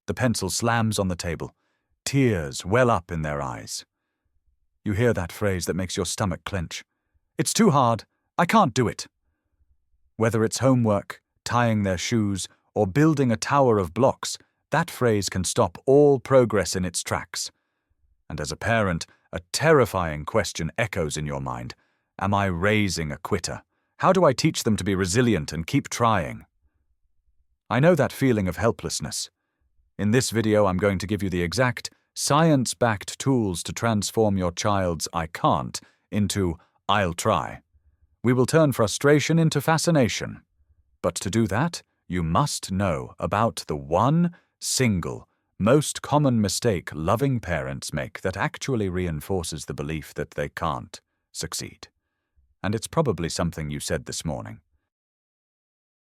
The pencil slams on the table. Tears well up in their eyes. You hear that phrase that makes your stomach clench. It's too hard. I can't do it. Whether it's homework, tying their shoes, or building a tower of blocks, that phrase can stop all progress in its tracks. And as a parent, a terrifying question echoes in your mind. Am I raising a quitter? How do I teach them to be resilient and keep trying? I know that feeling of helplessness. In this video, I'm going to give you the exact, science-backed tools to transform your child's "I can't" into "I'll try." We will turn frustration into fascination. But to do that, you must know about the one single, most common mistake loving parents make that actually reinforces the belief that they can't succeed. And it's probably something you said this morning.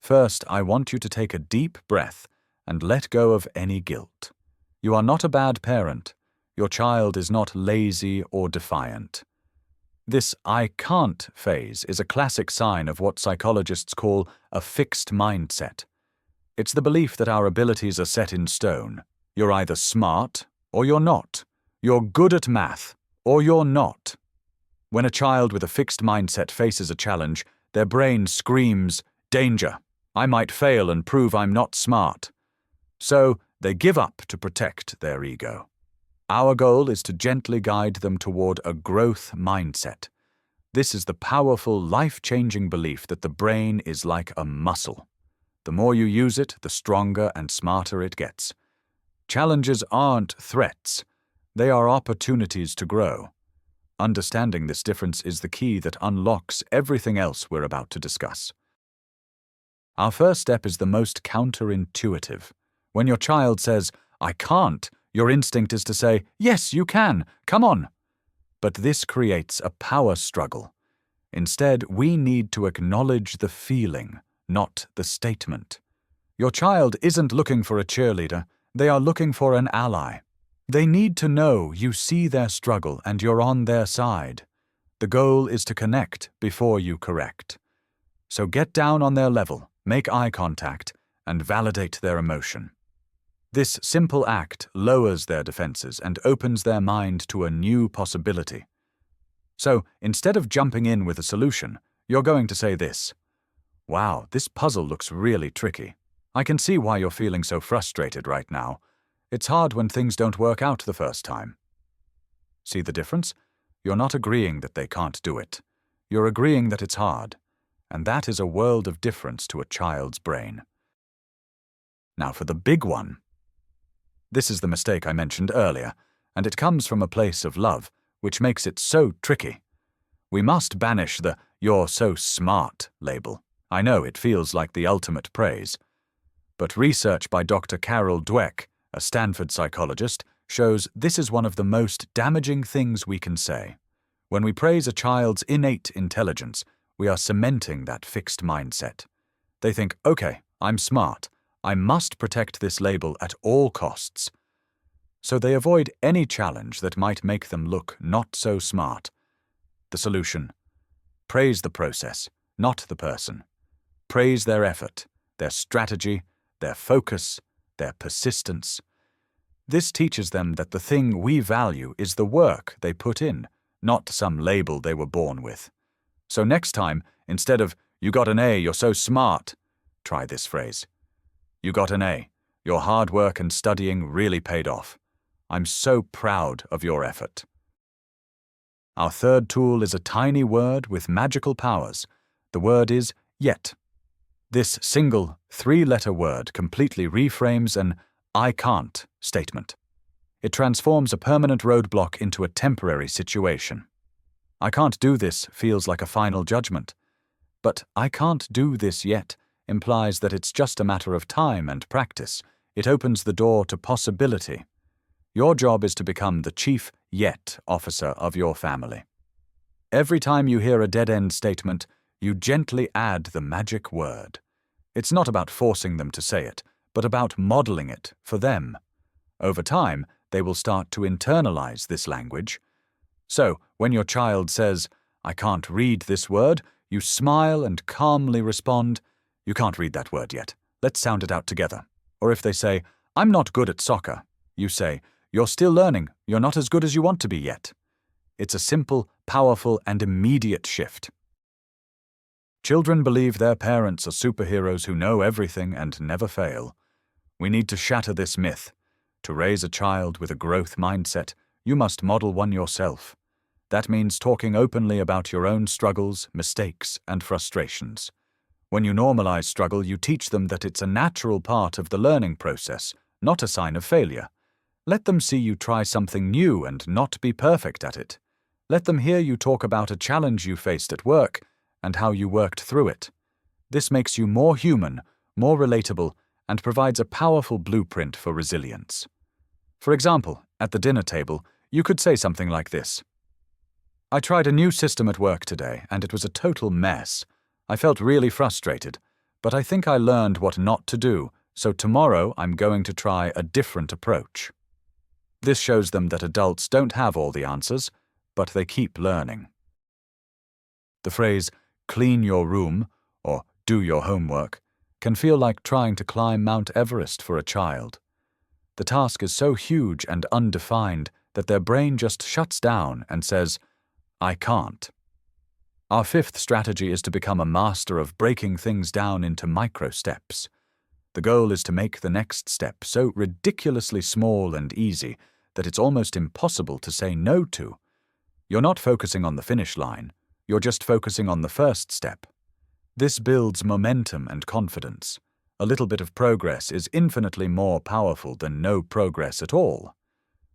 First, I want you to take a deep breath and let go of any guilt. You are not a bad parent. Your child is not lazy or defiant. This "I can't" phase is a classic sign of what psychologists call a fixed mindset. It's the belief that our abilities are set in stone. You're either smart or you're not. You're good at math or you're not. When a child with a fixed mindset faces a challenge, their brain screams, "Danger! I might fail and prove I'm not smart." So they give up to protect their ego. Our goal is to gently guide them toward a growth mindset. This is the powerful, life-changing belief that the brain is like a muscle. The more you use it, the stronger and smarter it gets. Challenges aren't threats. They are opportunities to grow. Understanding this difference is the key that unlocks everything else we're about to discuss. Our first step is the most counterintuitive. When your child says, "I can't," your instinct is to say, "Yes, you can. Come on." But this creates a power struggle. Instead, we need to acknowledge the feeling, not the statement. Your child isn't looking for a cheerleader. They are looking for an ally. They need to know you see their struggle and you're on their side. The goal is to connect before you correct. So get down on their level, make eye contact, and validate their emotion. This simple act lowers their defenses and opens their mind to a new possibility. So, instead of jumping in with a solution, you're going to say this: "Wow, this puzzle looks really tricky. I can see why you're feeling so frustrated right now. It's hard when things don't work out the first time." See the difference? You're not agreeing that they can't do it. You're agreeing that it's hard. And that is a world of difference to a child's brain. Now for the big one. This is the mistake I mentioned earlier, and it comes from a place of love, which makes it so tricky. We must banish the "you're so smart" label. I know it feels like the ultimate praise. But research by Dr. Carol Dweck, a Stanford psychologist, shows this is one of the most damaging things we can say. When we praise a child's innate intelligence, we are cementing that fixed mindset. They think, "Okay, I'm smart. I must protect this label at all costs." So they avoid any challenge that might make them look not so smart. The solution: praise the process, not the person. Praise their effort, their strategy, their focus, their persistence. This teaches them that the thing we value is the work they put in, not some label they were born with. So next time, instead of "You got an A, you're so smart," try this phrase: "You got an A. Your hard work and studying really paid off. I'm so proud of your effort." Our third tool is a tiny word with magical powers. The word is "yet." This single, three-letter word completely reframes an "I can't" statement. It transforms a permanent roadblock into a temporary situation. "I can't do this" feels like a final judgment. But "I can't do this yet" implies that it's just a matter of time and practice. It opens the door to possibility. Your job is to become the chief "yet" officer of your family. Every time you hear a dead-end statement, you gently add the magic word. It's not about forcing them to say it, but about modeling it for them. Over time, they will start to internalize this language. So, when your child says, "I can't read this word," you smile and calmly respond, "You can't read that word yet. Let's sound it out together." Or if they say, I'm not good at soccer. You say, you're still learning, you're not as good as you want to be yet. It's a simple, powerful, and immediate shift. Children believe their parents are superheroes who know everything and never fail. We need to shatter this myth. To raise a child with a growth mindset, you must model one yourself. That means talking openly about your own struggles, mistakes, and frustrations. When you normalize struggle, you teach them that it's a natural part of the learning process, not a sign of failure. Let them see you try something new and not be perfect at it. Let them hear you talk about a challenge you faced at work and how you worked through it. This makes you more human, more relatable, and provides a powerful blueprint for resilience. For example, at the dinner table, you could say something like this. I tried a new system at work today, and it was a total mess. I felt really frustrated, but I think I learned what not to do, so tomorrow I'm going to try a different approach. This shows them that adults don't have all the answers, but they keep learning. The phrase, clean your room, or do your homework, can feel like trying to climb Mount Everest for a child. The task is so huge and undefined that their brain just shuts down and says, I can't. Our fifth strategy is to become a master of breaking things down into micro steps. The goal is to make the next step so ridiculously small and easy that it's almost impossible to say no to. You're not focusing on the finish line, you're just focusing on the first step. This builds momentum and confidence. A little bit of progress is infinitely more powerful than no progress at all.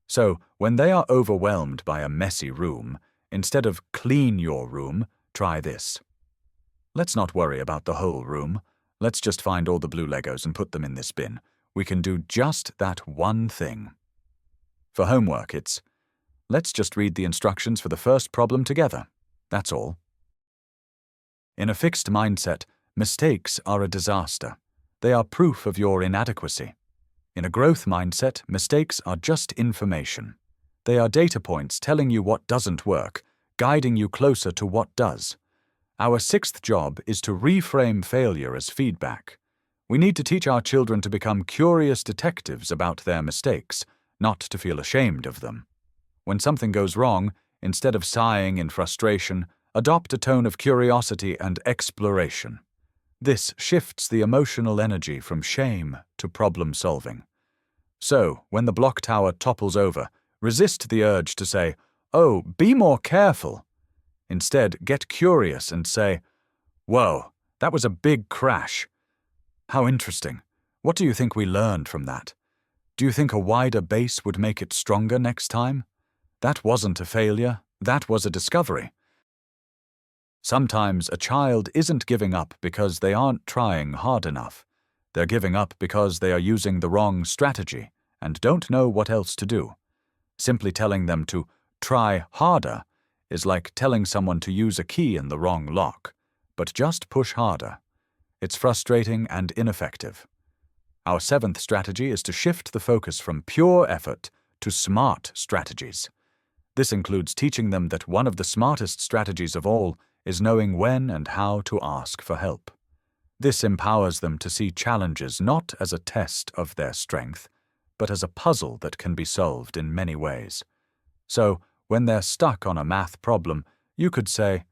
So, when they are overwhelmed by a messy room, instead of clean your room, try this. Let's not worry about the whole room. Let's just find all the blue Legos and put them in this bin. We can do just that one thing. For homework, it's, let's just read the instructions for the first problem together. That's all. In a fixed mindset, mistakes are a disaster. They are proof of your inadequacy. In a growth mindset, mistakes are just information. They are data points telling you what doesn't work, guiding you closer to what does. Our sixth job is to reframe failure as feedback. We need to teach our children to become curious detectives about their mistakes, not to feel ashamed of them. When something goes wrong, instead of sighing in frustration, adopt a tone of curiosity and exploration. This shifts the emotional energy from shame to problem solving. So, when the block tower topples over, resist the urge to say, "Oh, be more careful." Instead, get curious and say, "Whoa, that was a big crash. How interesting. What do you think we learned from that? Do you think a wider base would make it stronger next time? That wasn't a failure, that was a discovery." Sometimes a child isn't giving up because they aren't trying hard enough. They're giving up because they are using the wrong strategy and don't know what else to do. Simply telling them to try harder is like telling someone to use a key in the wrong lock, but just push harder. It's frustrating and ineffective. Our seventh strategy is to shift the focus from pure effort to smart strategies. This includes teaching them that one of the smartest strategies of all is knowing when and how to ask for help. This empowers them to see challenges not as a test of their strength, but as a puzzle that can be solved in many ways. So, when they're stuck on a math problem, you could say,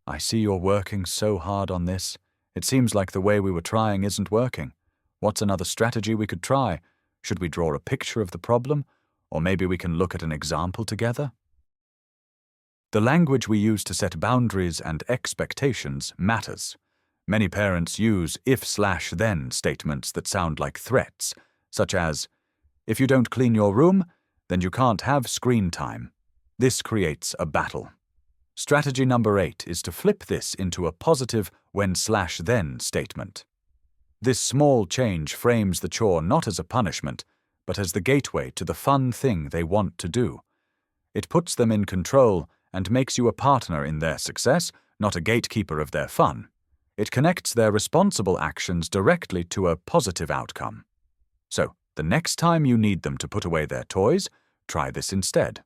"I see you're working so hard on this. It seems like the way we were trying isn't working. What's another strategy we could try? Should we draw a picture of the problem? Or maybe we can look at an example together?" The language we use to set boundaries and expectations matters. Many parents use if/then statements that sound like threats, such as, "If you don't clean your room, then you can't have screen time." This creates a battle. Strategy number 8 is to flip this into a positive when/then statement. This small change frames the chore not as a punishment, but as the gateway to the fun thing they want to do. It puts them in control and makes you a partner in their success, not a gatekeeper of their fun. It connects their responsible actions directly to a positive outcome. So, the next time you need them to put away their toys, try this instead.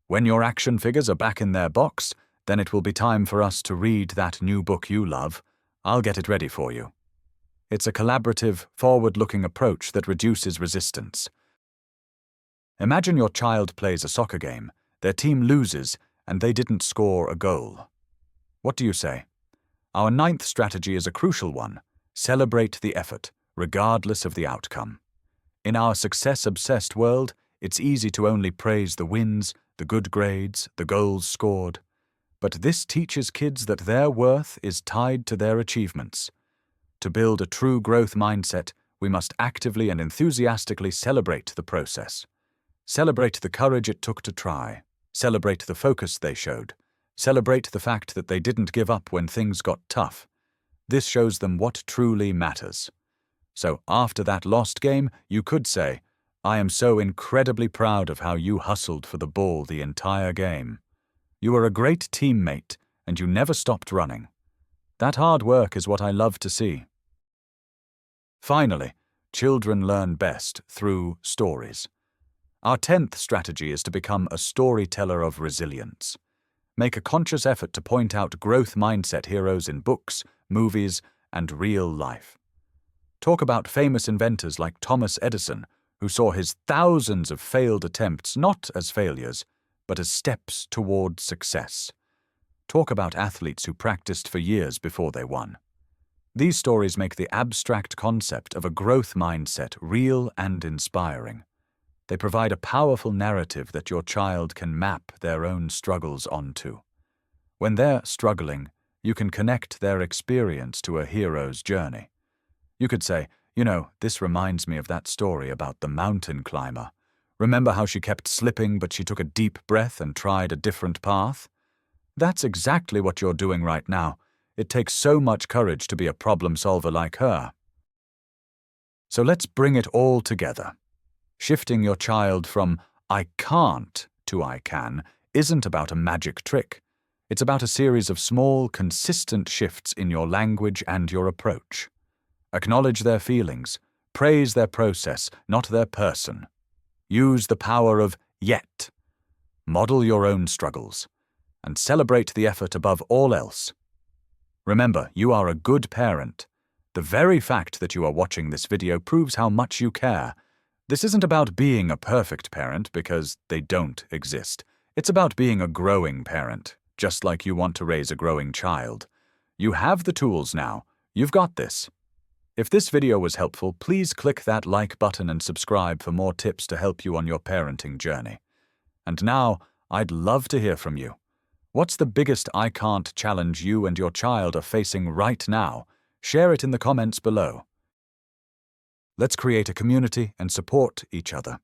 When your action figures are back in their box, then it will be time for us to read that new book you love. I'll get it ready for you. It's a collaborative, forward-looking approach that reduces resistance. Imagine your child plays a soccer game, their team loses, and they didn't score a goal. What do you say? Our ninth strategy is a crucial one. Celebrate the effort, regardless of the outcome. In our success-obsessed world, it's easy to only praise the wins, the good grades, the goals scored. But this teaches kids that their worth is tied to their achievements. To build a true growth mindset, we must actively and enthusiastically celebrate the process. Celebrate the courage it took to try. Celebrate the focus they showed. Celebrate the fact that they didn't give up when things got tough. This shows them what truly matters. So after that lost game, you could say, "I am so incredibly proud of how you hustled for the ball the entire game. You were a great teammate, and you never stopped running. That hard work is what I love to see." Finally, children learn best through stories. Our 10th strategy is to become a storyteller of resilience. Make a conscious effort to point out growth mindset heroes in books, movies, and real life. Talk about famous inventors like Thomas Edison, who saw his thousands of failed attempts not as failures, but as steps toward success. Talk about athletes who practiced for years before they won. These stories make the abstract concept of a growth mindset real and inspiring. They provide a powerful narrative that your child can map their own struggles onto. When they're struggling, you can connect their experience to a hero's journey. You could say, "This reminds me of that story about the mountain climber. Remember how she kept slipping, but she took a deep breath and tried a different path? That's exactly what you're doing right now. It takes so much courage to be a problem solver like her." So let's bring it all together. Shifting your child from "I can't" to "I can" isn't about a magic trick. It's about a series of small, consistent shifts in your language and your approach. Acknowledge their feelings, praise their process, not their person. Use the power of "yet." Model your own struggles, and celebrate the effort above all else. Remember, you are a good parent. The very fact that you are watching this video proves how much you care. This isn't about being a perfect parent, because they don't exist. It's about being a growing parent, just like you want to raise a growing child. You have the tools now. You've got this. If this video was helpful, please click that like button and subscribe for more tips to help you on your parenting journey. And now, I'd love to hear from you. What's the biggest "I can't" challenge you and your child are facing right now? Share it in the comments below. Let's create a community and support each other.